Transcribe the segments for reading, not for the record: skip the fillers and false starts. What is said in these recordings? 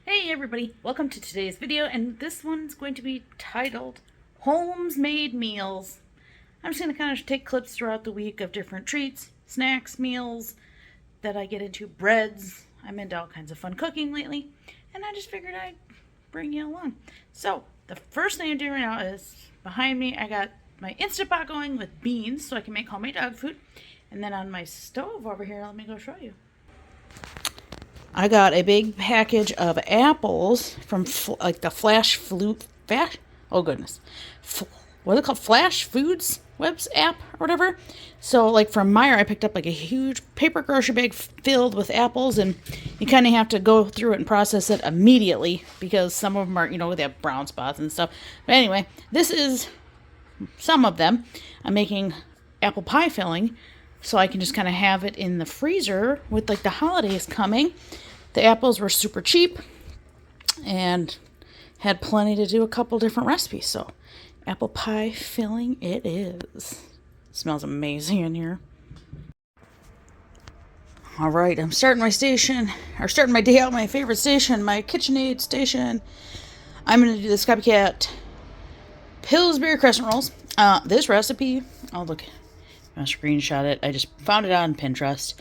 Hey everybody, welcome to today's video, and this one's going to be titled Holmes Made Meals. I'm just going to kind of take clips throughout the week of different treats, snacks, meals that I get into, breads. I'm into all kinds of fun cooking lately, and I just figured I'd bring you along. So, the first thing I'm doing right now is, behind me I got my Instant Pot going with beans so I can make homemade dog food. And then on my stove over here, let me go show you. I got a big package of apples from the oh goodness, what is it called? Flash Foods Webs app or whatever. So like from Meijer, I picked up like a huge paper grocery bag filled with apples, and you kind of have to go through it and process it immediately because some of them are, they have brown spots and stuff. But anyway, this is some of them. I'm making apple pie filling so I can just kind of have it in the freezer with like the holidays coming. The apples were super cheap and had plenty to do a couple different recipes. So apple pie filling it is. It smells amazing in here. All right, I'm starting my day out, my favorite station, my KitchenAid station. I'm going to do this copycat Pillsbury crescent rolls. This recipe, I'll screenshot it. I just found it on Pinterest.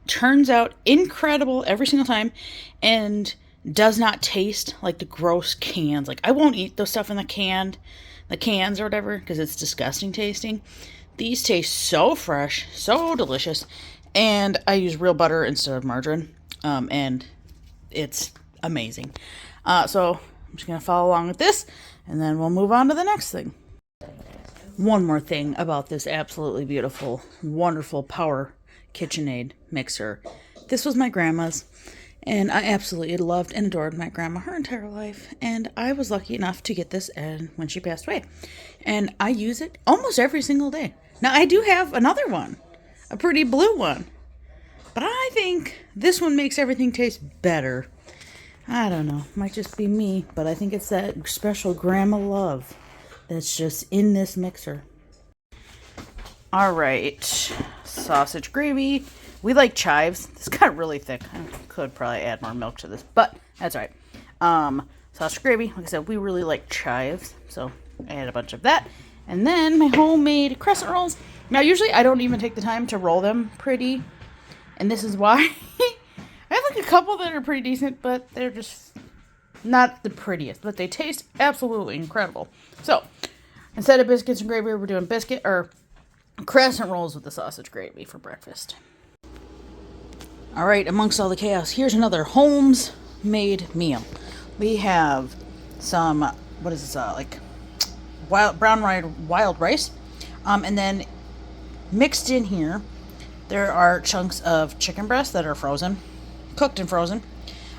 Turns out incredible every single time and does not taste like the gross cans. Like, I won't eat those stuff in the cans or whatever because it's disgusting tasting. These taste so fresh, so delicious, and I use real butter instead of margarine, and it's amazing. So I'm just going to follow along with this, and then we'll move on to the next thing. One more thing about this absolutely beautiful, wonderful Power KitchenAid mixer. This was my grandma's, and I absolutely loved and adored my grandma her entire life, and I was lucky enough to get this when she passed away, and I use it almost every single day. Now, I do have another one, a pretty blue one, but I think this one makes everything taste better. I don't know, might just be me, but I think it's that special grandma love that's just in this mixer. All right, sausage gravy. We like chives. This got really thick. I could probably add more milk to this, but that's all right. Sausage gravy. Like I said, we really like chives, so I had a bunch of that. And then my homemade crescent rolls. Now, usually I don't even take the time to roll them pretty, and this is why. I have like a couple that are pretty decent, but they're just not the prettiest, but they taste absolutely incredible. So instead of biscuits and gravy, we're doing crescent rolls with the sausage gravy for breakfast. All right, amongst all the chaos, here's another Holmes made meal. We have some, what is this, like brown wild rice, and then mixed in here, there are chunks of chicken breast that are frozen, cooked and frozen.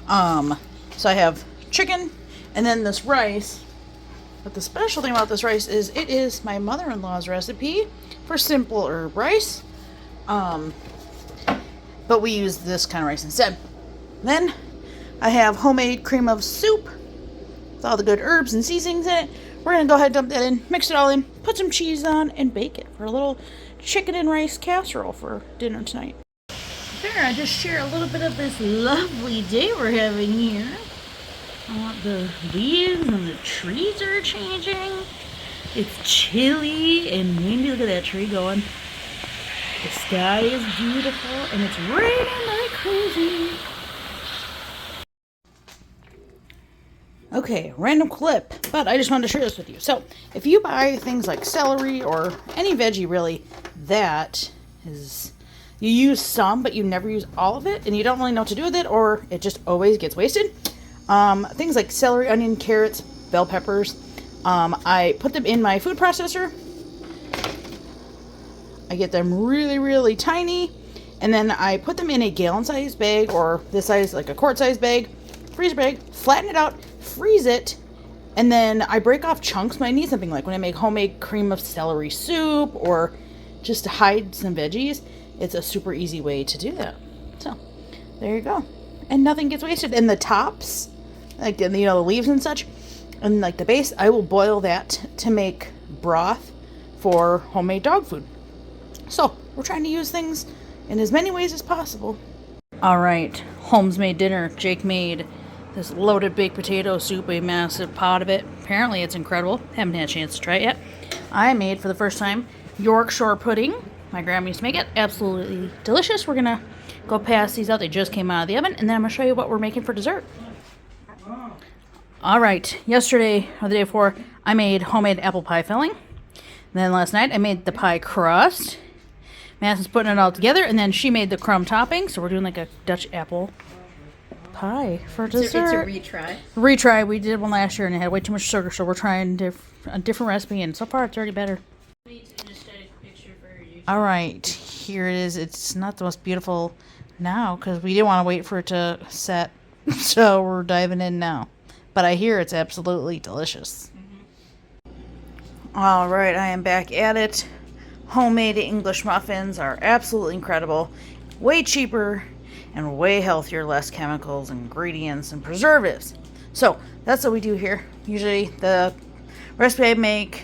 So I have chicken, and then this rice. But the special thing about this rice is it is my mother-in-law's recipe for simple herb rice. But we use this kind of rice instead. Then I have homemade cream of soup with all the good herbs and seasonings in it. We're going to go ahead and dump that in, mix it all in, put some cheese on, and bake it for a little chicken and rice casserole for dinner tonight. There, I just share a little bit of this lovely day we're having here. The leaves and the trees are changing. It's chilly and windy. Look at that tree going. The sky is beautiful and it's raining like crazy. Okay, random clip, but I just wanted to share this with you. So, if you buy things like celery or any veggie really, that is, you use some, but you never use all of it, and you don't really know what to do with it, or it just always gets wasted. Things like celery, onion, carrots, bell peppers. I put them in my food processor. I get them really, really tiny, and then I put them in a gallon-sized bag, or this size, like a quart-sized bag, freezer bag, flatten it out, freeze it, and then I break off chunks when I need something, like when I make homemade cream of celery soup, or just to hide some veggies. It's a super easy way to do that. So, there you go. And nothing gets wasted. And the tops, like, the leaves and such, and like the base, I will boil that to make broth for homemade dog food. So, we're trying to use things in as many ways as possible. All right, Holmes made dinner. Jake made this loaded baked potato soup, a massive pot of it. Apparently it's incredible. Haven't had a chance to try it yet. I made for the first time Yorkshire pudding. My grandma used to make it. Absolutely delicious. We're gonna go pass these out. They just came out of the oven, and then I'm gonna show you what we're making for dessert. All right, yesterday or the day before, I made homemade apple pie filling. And then last night I made the pie crust. Madison's putting it all together, and then she made the crumb topping. So we're doing like a Dutch apple pie for dessert. It's a retry. Retry. We did one last year and it had way too much sugar, so we're trying a different recipe, and so far it's already better. All right, here it is. It's not the most beautiful now because we didn't want to wait for it to set, so we're diving in now. But I hear it's absolutely delicious. All right, I am back at it. Homemade English muffins are absolutely incredible. Way cheaper and way healthier, less chemicals, ingredients, and preservatives. So that's what we do here. Usually the recipe I make,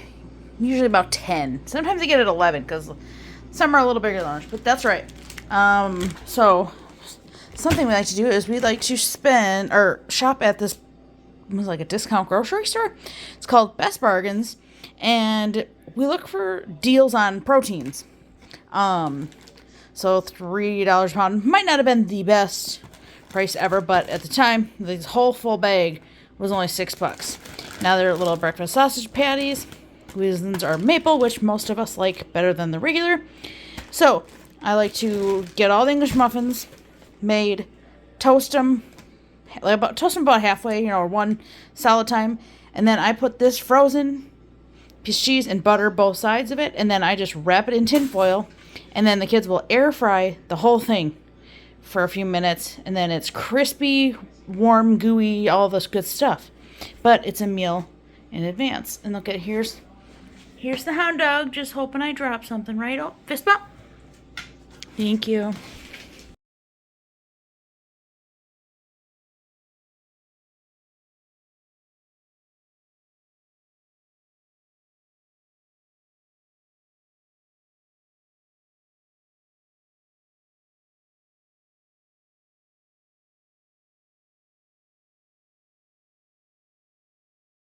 usually about 10. Sometimes I get it 11 because some are a little bigger than others, but that's right. So something we like to do is we like to spend or shop at this, it was like a discount grocery store. It's called Best Bargains, and we look for deals on proteins. So $3 a pound might not have been the best price ever, but at the time, this whole full bag was only $6. Now they're little breakfast sausage patties. Reasons are maple, which most of us like better than the regular. So I like to get all the English muffins made, toast them about halfway, or one solid time, and then I put this frozen piece of cheese and butter both sides of it, and then I just wrap it in tin foil, and then the kids will air fry the whole thing for a few minutes, and then it's crispy, warm, gooey, all this good stuff. But it's a meal in advance. And look at, here's the hound dog, just hoping I drop something, right? Oh, fist bump. Thank you.